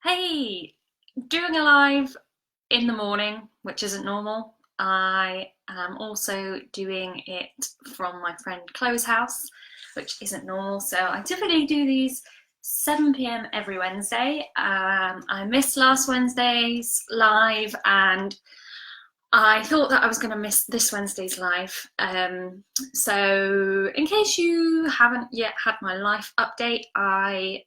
Hey, doing a live in the morning, which isn't normal. I am also doing it from my friend Chloe's house, which isn't normal. So I typically do these 7 p.m. every Wednesday. I missed last Wednesday's live and I thought that I was going to miss this Wednesday's live. So in case you haven't yet had my life update, I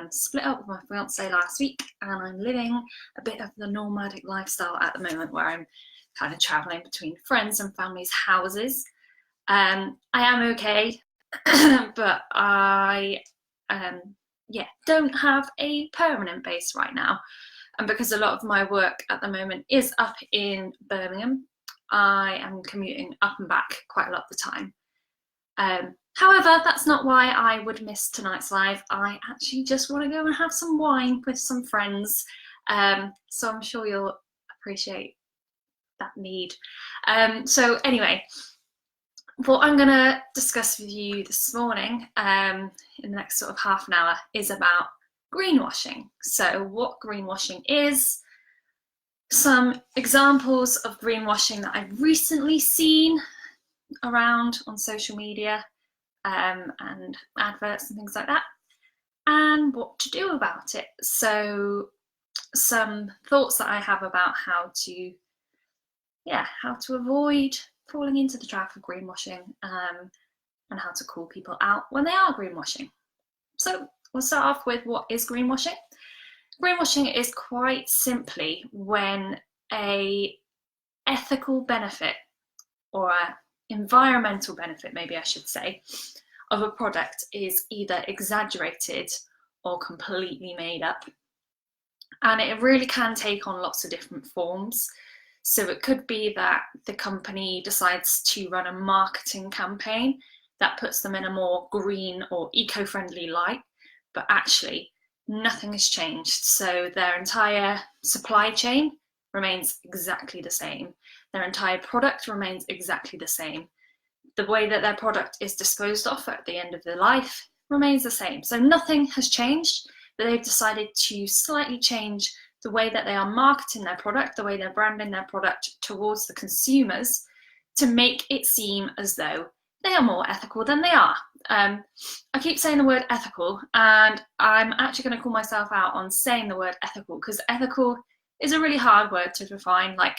split up with my fiance last week and I'm living a bit of the nomadic lifestyle at the moment where I'm kind of traveling between friends and family's houses. I am okay, but I don't have a permanent base right now. And because a lot of my work at the moment is up in Birmingham, I am commuting up and back quite a lot of the time. However, that's not why I would miss tonight's live. I actually just want to go and have some wine with some friends. So I'm sure you'll appreciate that need. So anyway, what I'm going to discuss with you this morning in the next sort of half an hour is about greenwashing. So what greenwashing is, some examples of greenwashing that I've recently seen around on social media and adverts and things like that, and what to do about it. So some thoughts that I have about how to avoid falling into the trap of greenwashing and how to call people out when they are greenwashing. So we'll start off with what is greenwashing. Greenwashing is quite simply when a ethical benefit or an environmental benefit, maybe I should say, of a product is either exaggerated or completely made up. And it really can take on lots of different forms. So it could be that the company decides to run a marketing campaign that puts them in a more green or eco-friendly light, but actually nothing has changed. So their entire supply chain remains exactly the same. Their entire product remains exactly the same. The way that their product is disposed of at the end of their life remains the same. So nothing has changed, but they've decided to slightly change the way that they are marketing their product, the way they're branding their product towards the consumers to make it seem as though they are more ethical than they are. I keep saying the word ethical, and I'm actually going to call myself out on saying the word ethical because ethical is a really hard word to define. Like,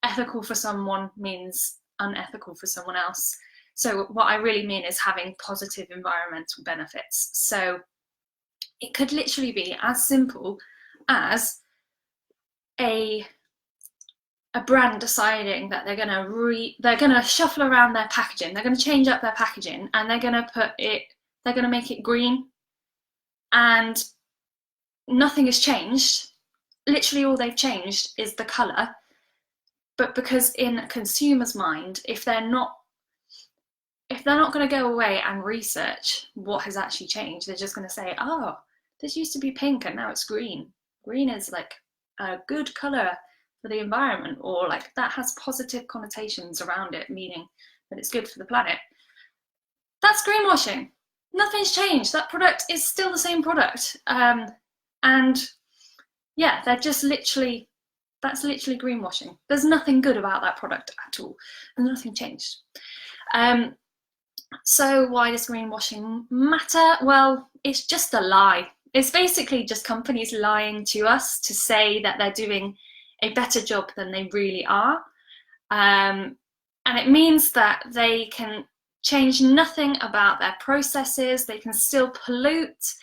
ethical for someone means unethical for someone else. So what I really mean is having positive environmental benefits. So it could literally be as simple as a brand deciding that they're going to shuffle around their packaging, they're going to change up their packaging, and they're going to make it green, and nothing has changed. Literally all they've changed is the colour, but because in a consumer's mind, if they're not going to go away and research what has actually changed, they're just going to say, oh, this used to be pink and now it's green. Green is like a good colour for the environment, or like that has positive connotations around it, meaning that it's good for the planet. That's greenwashing. Nothing's changed. That product is still the same product. And yeah, that's literally greenwashing. There's nothing good about that product at all, and nothing changed. So why does greenwashing matter? Well, it's just a lie. It's basically just companies lying to us to say that they're doing a better job than they really are. And it means that they can change nothing about their processes. They can still pollute,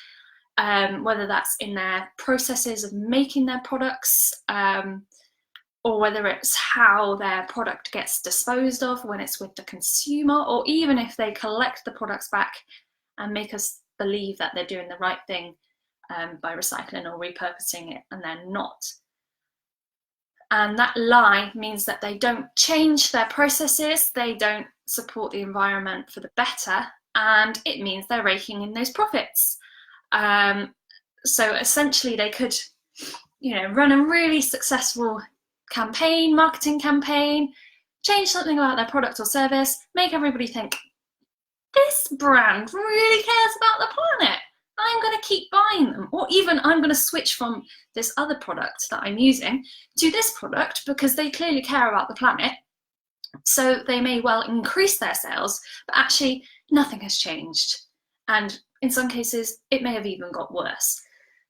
whether that's in their processes of making their products, or whether it's how their product gets disposed of when it's with the consumer, or even if they collect the products back and make us believe that they're doing the right thing by recycling or repurposing it, and they're not. And that lie means that they don't change their processes, they don't support the environment for the better, and it means they're raking in those profits. So essentially they could, run a really successful marketing campaign, change something about their product or service, make everybody think, this brand really cares about the planet. I'm going to keep buying them, or even I'm going to switch from this other product that I'm using to this product because they clearly care about the planet. So they may well increase their sales, but actually nothing has changed. And in some cases, it may have even got worse.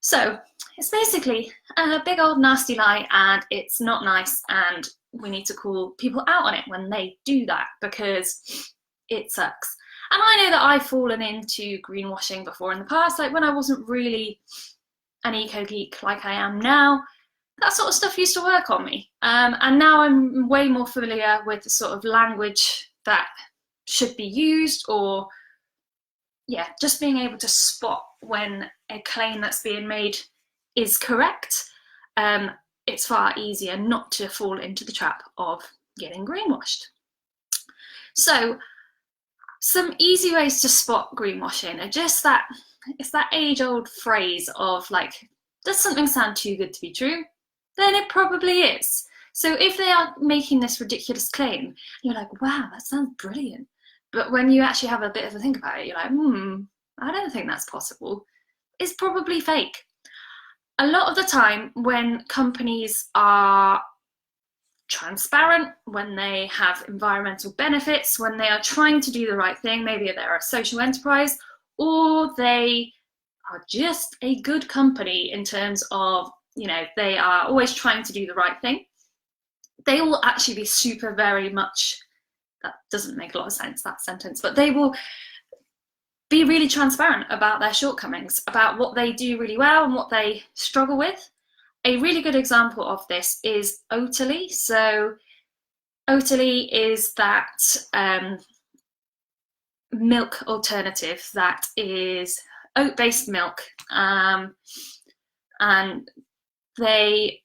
So it's basically a big old nasty lie, and it's not nice, and we need to call people out on it when they do that because it sucks. And I know that I've fallen into greenwashing before in the past, like when I wasn't really an eco geek like I am now. That sort of stuff used to work on me. And now I'm way more familiar with the sort of language that should be used, or yeah, just being able to spot when a claim that's being made is correct. It's far easier not to fall into the trap of getting greenwashed. So some easy ways to spot greenwashing are just that, it's that age-old phrase of like, does something sound too good to be true? Then it probably is. So if they are making this ridiculous claim, you're like, wow, that sounds brilliant. But when you actually have a bit of a think about it, you're like, I don't think that's possible. It's probably fake. A lot of the time when companies are transparent, when they have environmental benefits, when they are trying to do the right thing, maybe they're a social enterprise, or they are just a good company in terms of, you know, they are always trying to do the right thing, they will actually be super very much, that doesn't make a lot of sense, that sentence, but they will be really transparent about their shortcomings, about what they do really well and what they struggle with. A really good example of this is Oatly. So Oatly is that milk alternative that is oat-based milk, and they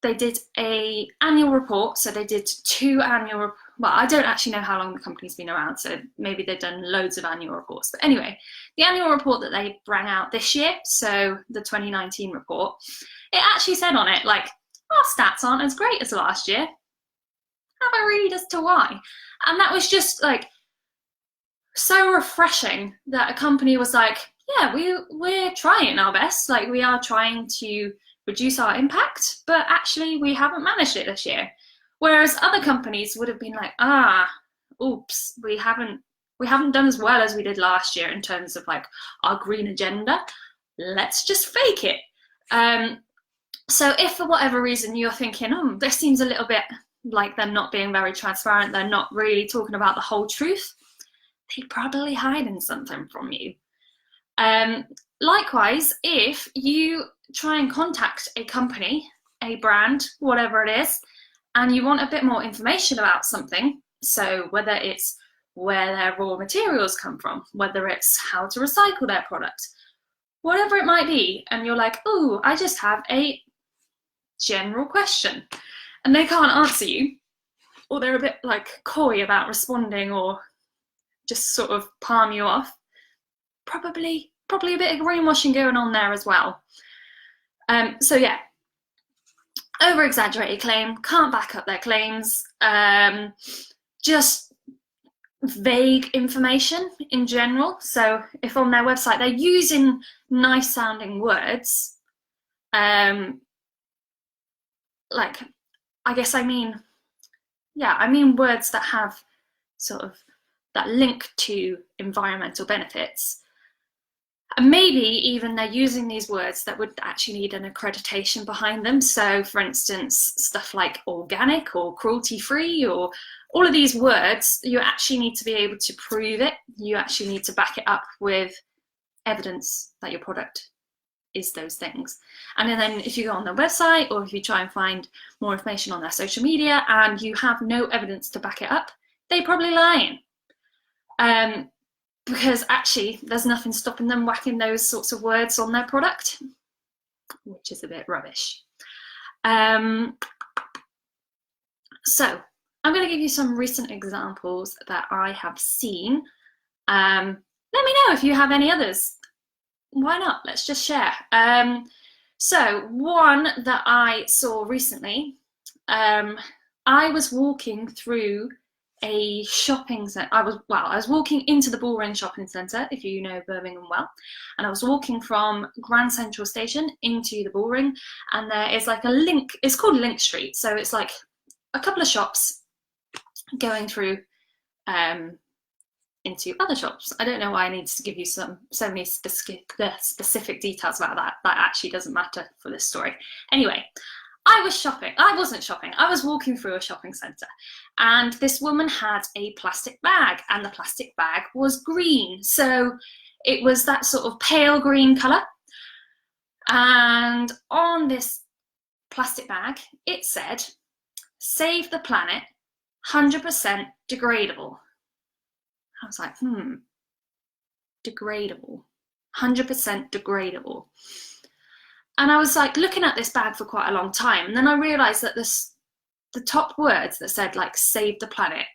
did an annual report. So they did 2 annual, well, I don't actually know how long the company's been around, so maybe they've done loads of annual reports. But anyway, the annual report that they brought out this year, so the 2019 report, it actually said on it, like, our stats aren't as great as last year. Have a read as to why. And that was just like so refreshing that a company was like, yeah, we're trying our best. Like, we are trying to reduce our impact, but actually we haven't managed it this year. Whereas other companies would have been like, oops, we haven't done as well as we did last year in terms of like our green agenda. Let's just fake it. So if for whatever reason you're thinking, this seems a little bit like they're not being very transparent, they're not really talking about the whole truth, they're probably hiding something from you. Likewise, if you try and contact a company, a brand, whatever it is, and you want a bit more information about something, so whether it's where their raw materials come from, whether it's how to recycle their product, whatever it might be, and you're like, oh, I just have a general question, and they can't answer you, or they're a bit like coy about responding, or just sort of palm you off, probably a bit of greenwashing going on there as well. So yeah, over-exaggerated claim, can't back up their claims, just vague information in general. So if on their website they're using nice sounding words, like, I guess I mean words that have sort of that link to environmental benefits. And maybe even they're using these words that would actually need an accreditation behind them. So for instance, stuff like organic or cruelty-free, or all of these words, you actually need to be able to prove it. You actually need to back it up with evidence that your product is those things. And then if you go on their website, or if you try and find more information on their social media and you have no evidence to back it up, they're probably lying. Because actually there's nothing stopping them whacking those sorts of words on their product, which is a bit rubbish. So I'm going to give you some recent examples that I have seen. Let me know if you have any others. Why not? Let's just share. So one that I saw recently, I was walking through a shopping centre. I was walking into the Bullring shopping centre, if you know Birmingham well, and I was walking from Grand Central Station into the Bullring, and there is like a link, it's called Link Street, so it's like a couple of shops going through into other shops. I don't know why I need to give you so many specific details about that. That actually doesn't matter for this story. Anyway, I was shopping. I wasn't shopping. I was walking through a shopping centre, and this woman had a plastic bag, and the plastic bag was green. So it was that sort of pale green colour. And on this plastic bag, it said, "Save the planet, 100% degradable." I was like, degradable, 100% degradable. And I was like looking at this bag for quite a long time. And then I realized that the top words that said like "save the planet"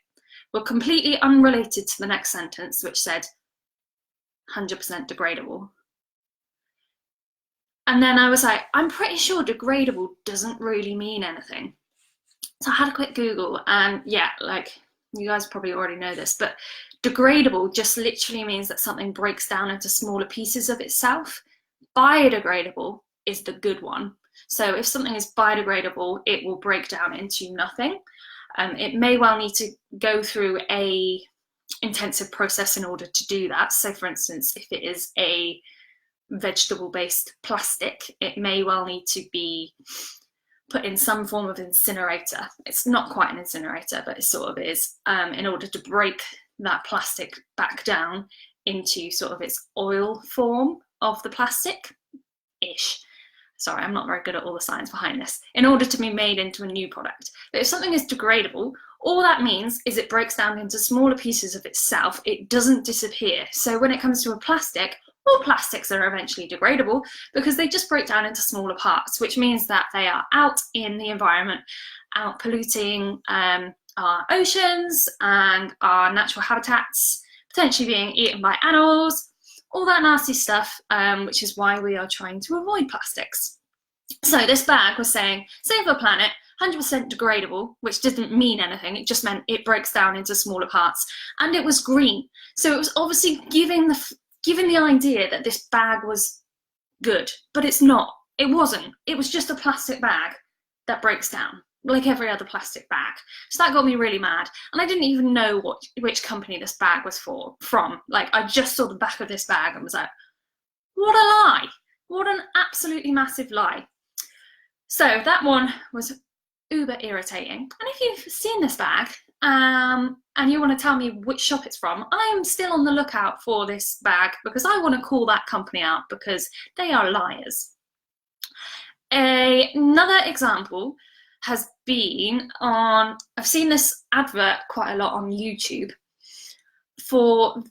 were completely unrelated to the next sentence, which said 100% degradable. And then I was like, I'm pretty sure degradable doesn't really mean anything. So I had a quick Google, and yeah, like you guys probably already know this, but degradable just literally means that something breaks down into smaller pieces of itself. Biodegradable is the good one. So if something is biodegradable, it will break down into nothing. It may well need to go through a intensive process in order to do that. So for instance, if it is a vegetable-based plastic, it may well need to be put in some form of incinerator. It's not quite an incinerator, but it sort of is, in order to break that plastic back down into sort of its oil form of the plastic-ish. Sorry, I'm not very good at all the science behind this. In order to be made into a new product. But if something is degradable, all that means is it breaks down into smaller pieces of itself. It doesn't disappear. So when it comes to a plastic, all plastics are eventually degradable because they just break down into smaller parts, which means that they are out in the environment, out polluting our oceans and our natural habitats, potentially being eaten by animals, all that nasty stuff, which is why we are trying to avoid plastics. So this bag was saying, save the planet, 100% degradable, which didn't mean anything. It just meant it breaks down into smaller parts. And it was green. So it was obviously giving the idea that this bag was good, but it's not. It wasn't. It was just a plastic bag that breaks down, like every other plastic bag. So that got me really mad. And I didn't even know which company this bag was from. Like, I just saw the back of this bag and was like, what a lie. What an absolutely massive lie. So that one was uber irritating. And if you've seen this bag, and you want to tell me which shop it's from, I am still on the lookout for this bag because I want to call that company out because they are liars. Another example has been on, I've seen this advert quite a lot on YouTube for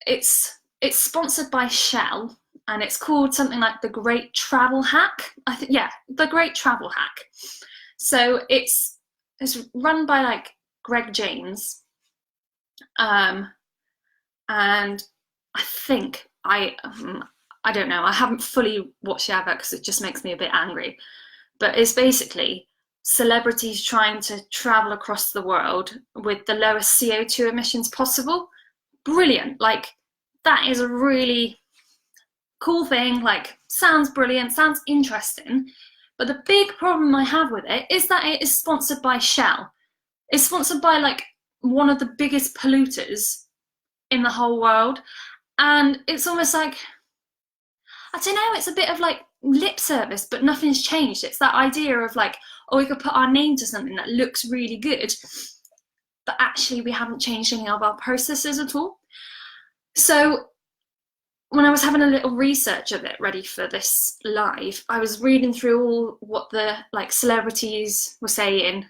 it's sponsored by Shell, and it's called something like The Great Travel Hack. Yeah, The Great Travel Hack. So it's run by like Greg James, and I think I don't know, I haven't fully watched the advert because it just makes me a bit angry, but it's basically celebrities trying to travel across the world with the lowest CO2 emissions possible. Brilliant. Like, that is a really cool thing. Like, sounds brilliant, sounds interesting. But the big problem I have with it is that it is sponsored by Shell. It's sponsored by like one of the biggest polluters in the whole world. And it's almost like, I don't know, it's a bit of like lip service, but nothing's changed. It's that idea of like, oh, we could put our name to something that looks really good, but actually we haven't changed any of our processes at all. So when I was having a little research of it ready for this live, I was reading through all what the like celebrities were saying,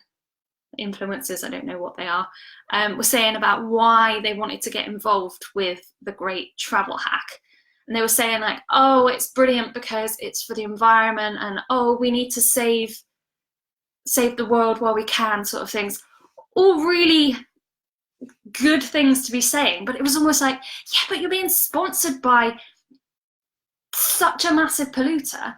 influencers, I don't know what they are, were saying about why they wanted to get involved with the Great Travel Hack. And they were saying like, oh, it's brilliant because it's for the environment, and oh, we need to save the world while we can, sort of things. All really good things to be saying, but it was almost like, yeah, but you're being sponsored by such a massive polluter,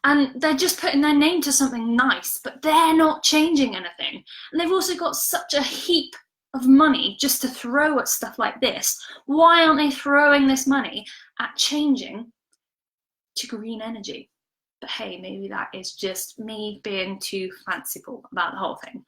and they're just putting their name to something nice, but they're not changing anything. And they've also got such a heap of money just to throw at stuff like this. Why aren't they throwing this money at changing to green energy? But hey, maybe that is just me being too fanciful about the whole thing.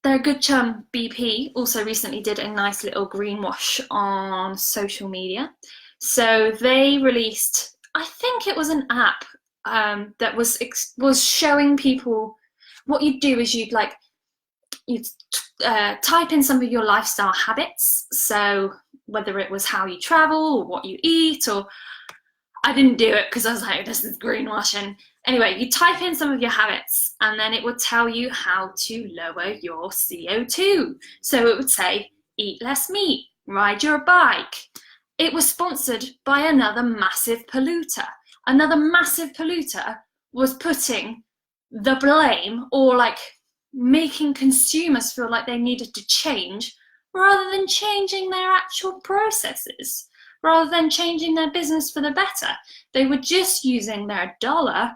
Their good chum BP also recently did a nice little greenwash on social media. So they released, I think it was an app that was showing people what you'd do is you'd type in some of your lifestyle habits. So whether it was how you travel or what you eat, or I didn't do it because I was like, this is greenwashing. Anyway, you type in some of your habits and then it would tell you how to lower your CO2. So it would say, eat less meat, ride your bike. It was sponsored by another massive polluter. Another massive polluter was putting the blame, or like making consumers feel like they needed to change rather than changing their actual processes, rather than changing their business for the better. They were just using their dollar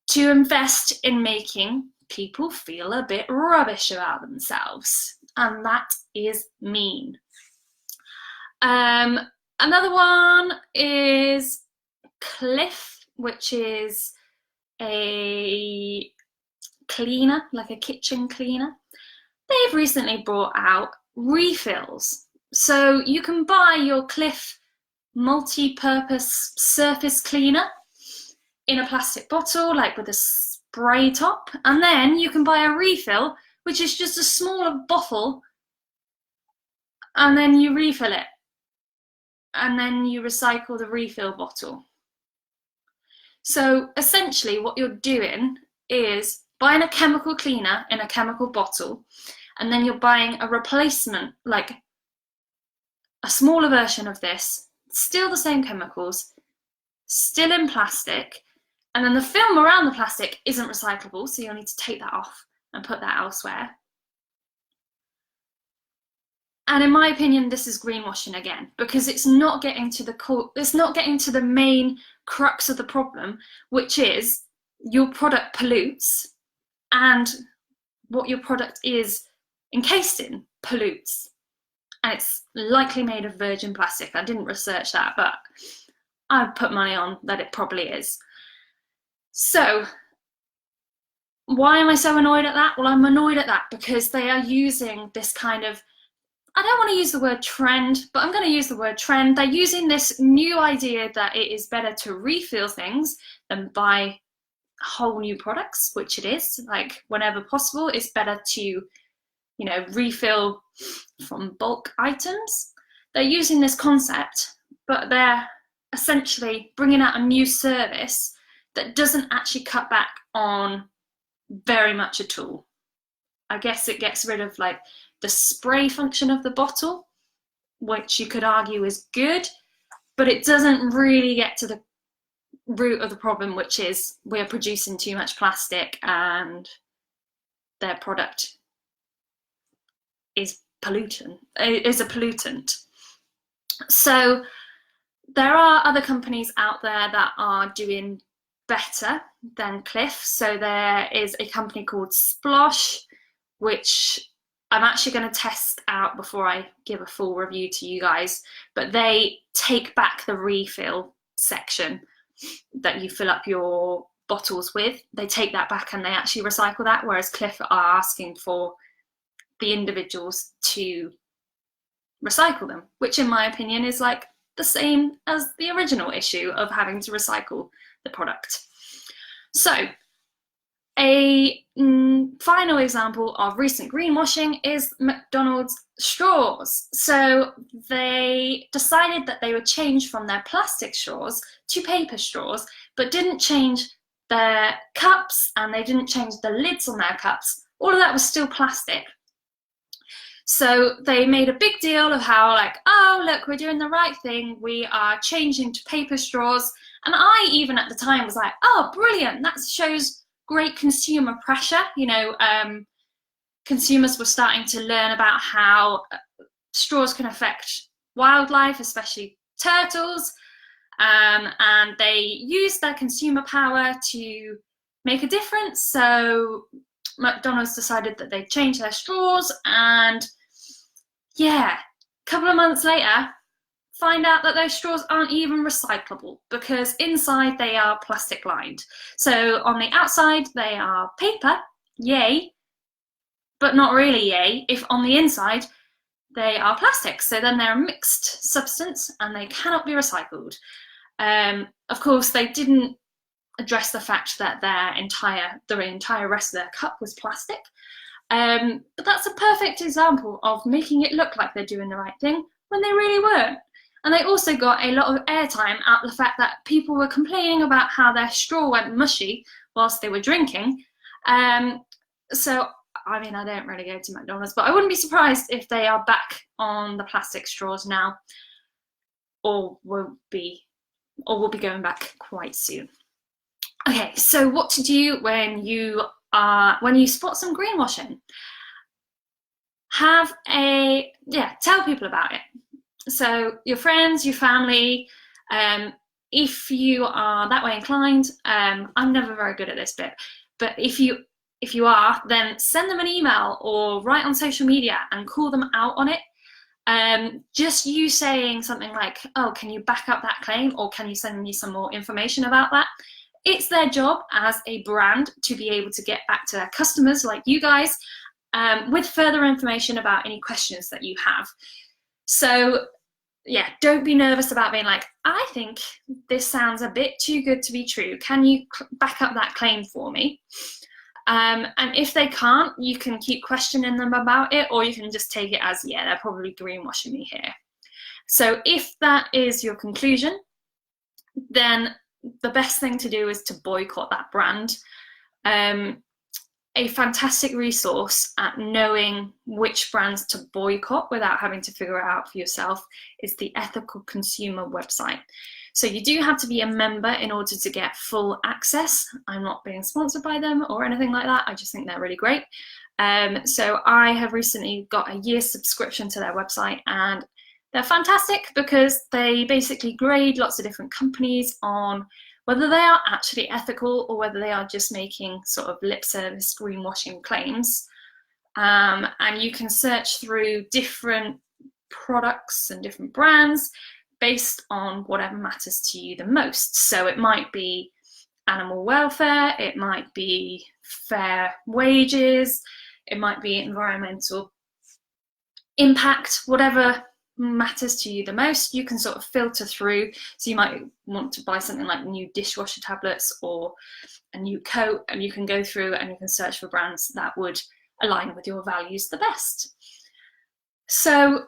to invest in making people feel a bit rubbish about themselves. And that is mean. Another one is Cliff, which is a cleaner, like a kitchen cleaner. They've recently brought out refills. So you can buy your Cliff multi-purpose surface cleaner in a plastic bottle, like with a spray top, and then you can buy a refill, which is just a smaller bottle, and then you refill it, and then you recycle the refill bottle. So essentially what you're doing is buying a chemical cleaner in a chemical bottle, and then you're buying a replacement, like a smaller version of this, still the same chemicals, still in plastic, and then the film around the plastic isn't recyclable, so you'll need to take that off and put that elsewhere. And in my opinion, this is greenwashing again, because it's not getting to the main crux of the problem, which is your product pollutes, and what your product is encased in pollutes. And it's likely made of virgin plastic. I didn't research that, but I'd put money on that it probably is. So why am I so annoyed at that? Well, I'm annoyed at that because they are using this kind of, I don't want to use the word trend, but I'm going to use the word trend. They're using this new idea that it is better to refill things than buy whole new products, which it is. Like, whenever possible, it's better to, refill from bulk items. They're using this concept, but they're essentially bringing out a new service that doesn't actually cut back on very much at all. I guess it gets rid of like the spray function of the bottle, which you could argue is good, but it doesn't really get to the root of the problem, which is we're producing too much plastic and their product is a pollutant. So there are other companies out there that are doing better than Cliff. So there is a company called Splosh, which I'm actually going to test out before I give a full review to you guys, but they take back the refill section that you fill up your bottles with. They take that back and they actually recycle that, whereas Cliff are asking for the individuals to recycle them, which in my opinion is like the same as the original issue of having to recycle the product. So a final example of recent greenwashing is McDonald's straws. So they decided that they would change from their plastic straws to paper straws, but didn't change their cups and they didn't change the lids on their cups. All of that was still plastic. So they made a big deal of how, like, oh, look, we're doing the right thing. We are changing to paper straws. And I, even at the time, was like, oh, brilliant. That shows great consumer pressure. Consumers were starting to learn about how straws can affect wildlife, especially turtles. and they use their consumer power to make a difference. So McDonald's decided that they'd change their straws, and yeah, a couple of months later, find out that those straws aren't even recyclable because inside they are plastic lined. So on the outside they are paper, yay, but not really yay if on the inside they are plastic. So then they're a mixed substance and they cannot be recycled. Of course, they didn't address the fact that the entire rest of their cup was plastic. But that's a perfect example of making it look like they're doing the right thing when they really weren't. And they also got a lot of airtime out of the fact that people were complaining about how their straw went mushy whilst they were drinking. So, I mean, I don't really go to McDonald's, but I wouldn't be surprised if they are back on the plastic straws now, or will be going back quite soon. Okay, so what to do when you spot some greenwashing? Tell people about it. So your friends, your family, if you are that way inclined, I'm never very good at this bit, but if you are, then send them an email or write on social media and call them out on it. Just you saying something like, oh, can you back up that claim, or can you send me some more information about that? It's their job as a brand to be able to get back to their customers like you guys with further information about any questions that you have. So yeah, don't be nervous about being like, I think this sounds a bit too good to be true. Can you back up that claim for me? And if they can't, you can keep questioning them about it, or you can just take it as, yeah, they're probably greenwashing me here. So if that is your conclusion, then the best thing to do is to boycott that brand. A fantastic resource at knowing which brands to boycott without having to figure it out for yourself is the Ethical Consumer website. So you do have to be a member in order to get full access. I'm not being sponsored by them or anything like that. I just think they're really great. So I have recently got a year's subscription to their website, and they're fantastic because they basically grade lots of different companies on whether they are actually ethical or whether they are just making sort of lip service greenwashing claims. And you can search through different products and different brands based on whatever matters to you the most. So it might be animal welfare, it might be fair wages, it might be environmental impact, whatever matters to you the most, you can sort of filter through. So you might want to buy something like new dishwasher tablets or a new coat, and you can go through and you can search for brands that would align with your values the best. So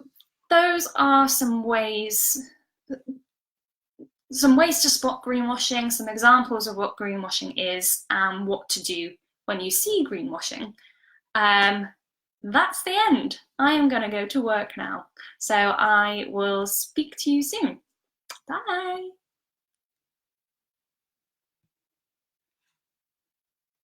those are some ways to spot greenwashing, some examples of what greenwashing is and what to do when you see greenwashing. That's the end. I am going to go to work now. So I will speak to you soon. Bye.